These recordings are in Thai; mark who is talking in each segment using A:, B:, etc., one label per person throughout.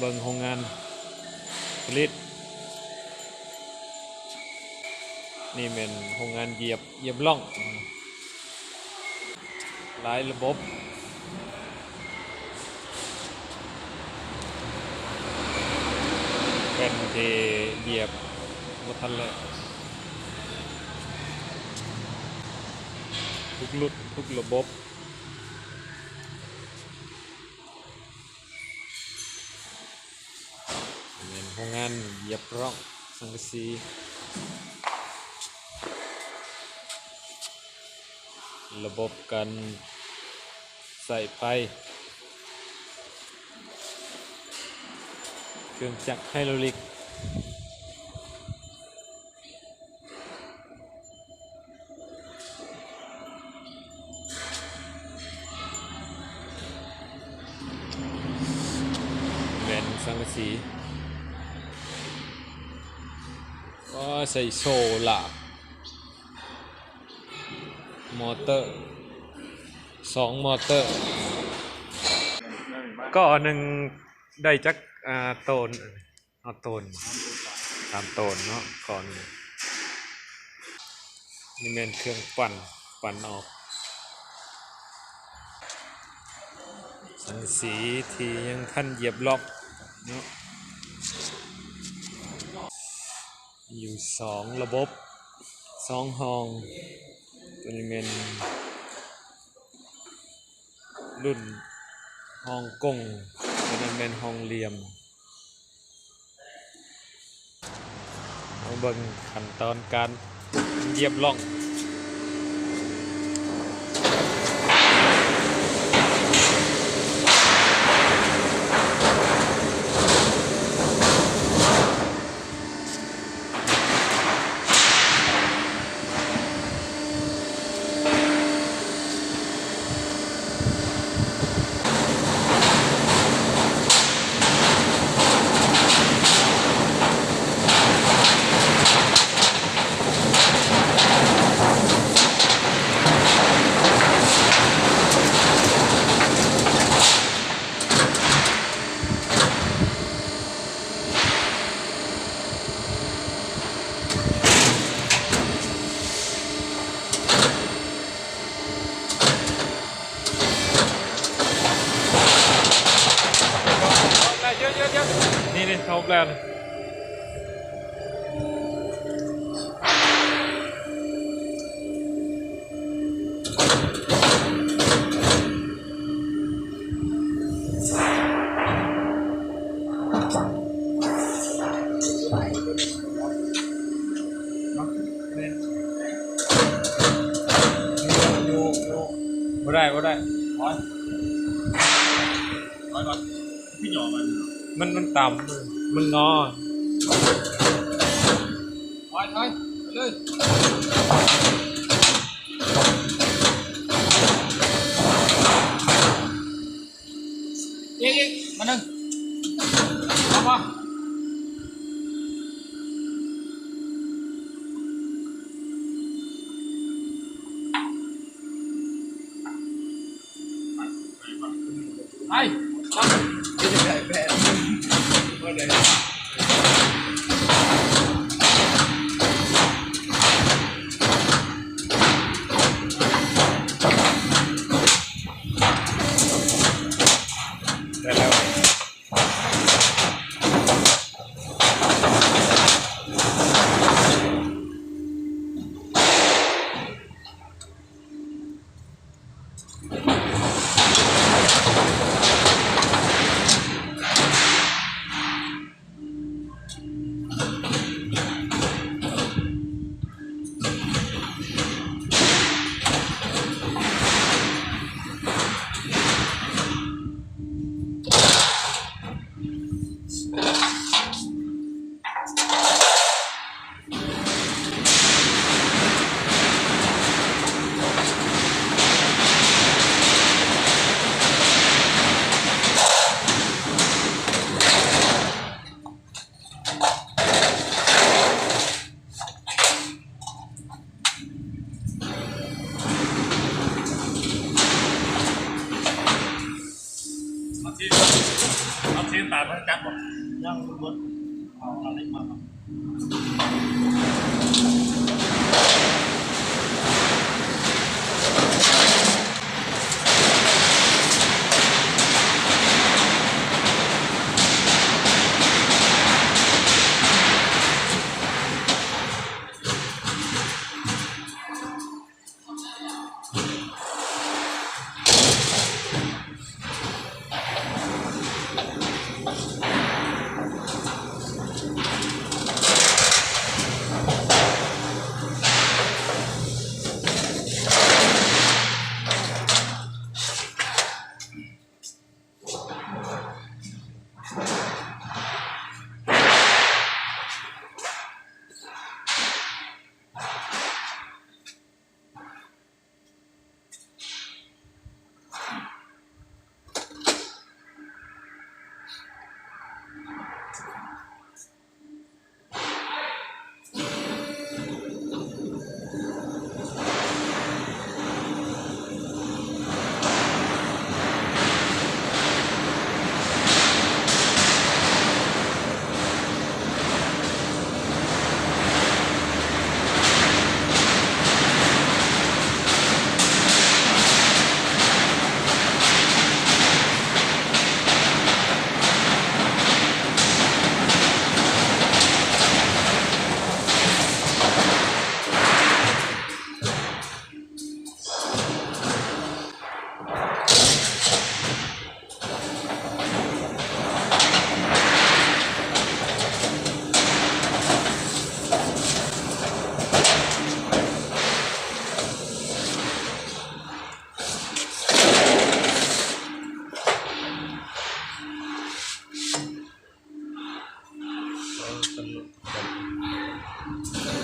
A: เบิ่งโรงงานผลิตนี่เป็นโรงงานเหยียบล่องหลายระบบเป็นที่เหยียบบ่ทันเลยทุกรุ่นทุกระบบเป็นโรงงานเหยียบร่องสังกะสีระบบการใส่ไฟเครื่องจักรไฮดรอลิกเป็นสังกะสีก็ใส่โซล่ามอเตอร์2 มอเตอร์ก็หนึ่งได้จักโตนเอาโตน3 โตนเนาะก่อนนี่เป็นเครื่องปั่นออกสังสีที่ยังท่านเหยียบล็อกเนาะอยู่2 ระบบ2 ห้องตัวนี้เป็นรุ่นห้องกงตัวนั้นเป็นห้องเหลี่ยมมาเบิ่งขั้นตอนการเหยียบล่องนี่เขาแปลนบ่ได้ร้อยก่อนพี่หยอมันต่ำมันงอถอยเลยอีกมาหนึ่งเอามาไปจะได้แพ้ไม่ได้
B: เอาชิ้นตาพระจักรบอกย่างรถเอาอะไรมาครับ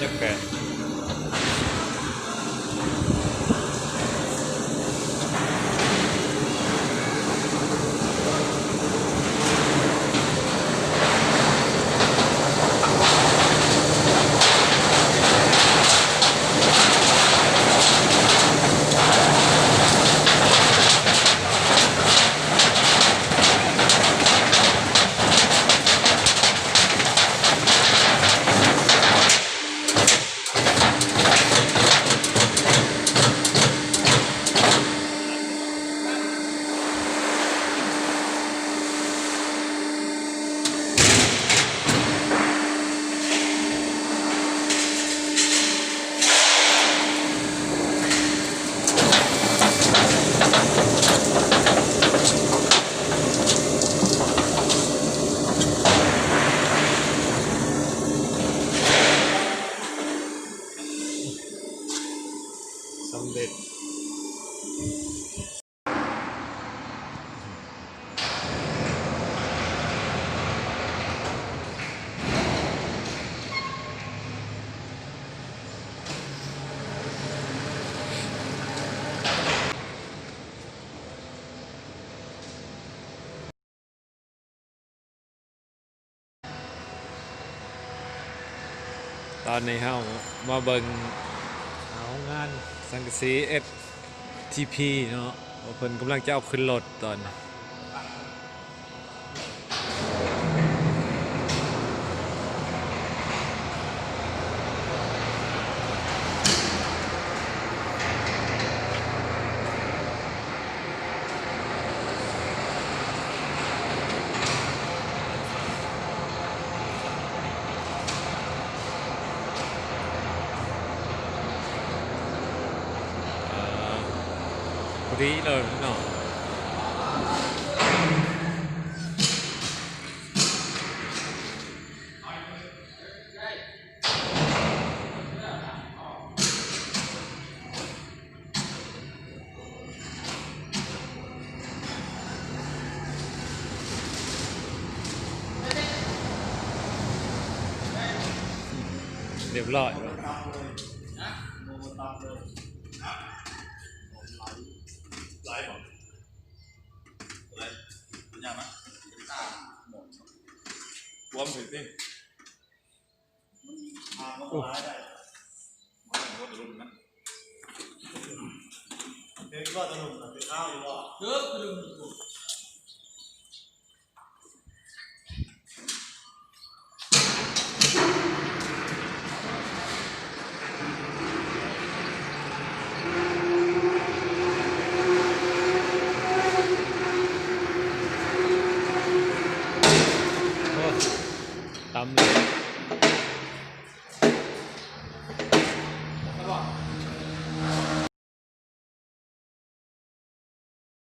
A: จะแปดสำเร็จตอนนี้เฮามาเบิ่งเอางานสังกะสี FTP เนาะว่าเพิ่นกำลังจะเอาขึ้นรถตอนนี้พอดีเลยเนาะเรียบร้อย
B: ไลฟ์บอกไลฟ์ยังนะรวมถึงสิโอ้ยได้ก็จะรุ่นนั้นเด็กก็จะรุ่นแต่ข้าวอยู่ว่าเยอะจะรุ่น